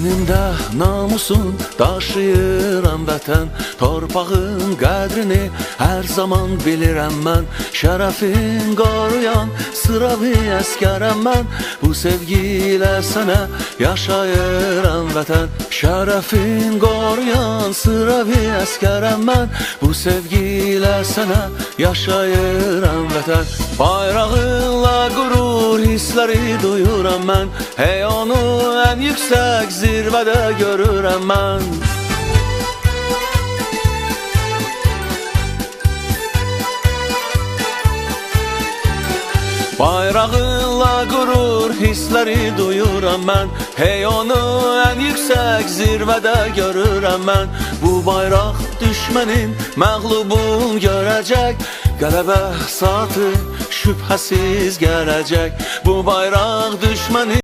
Dinimdə namusun daşıyıram vətən, torpağın qədrini hər zaman bilirəm mən. Şərəfin qoruyan sıravi əskərəm mən, bu sevgi ilə sənə yaşayıram vətən. Şərəfin qoruyan sıravi əskərəm mən, bu sevgi ilə sənə yaşayıram vətən. Bayrağınla qürur hissləri duyuram mən, hey onu ən yüksək zirvədə görürəm mən. Bayrağınla qürur hissləri duyuram mən, hey onu ən yüksək zirvədə görürəm mən. Bu bayraq düşmənin məğlubun görəcək, qələbə saatı şübhəsiz gələcək. Bu bayraq düşmənin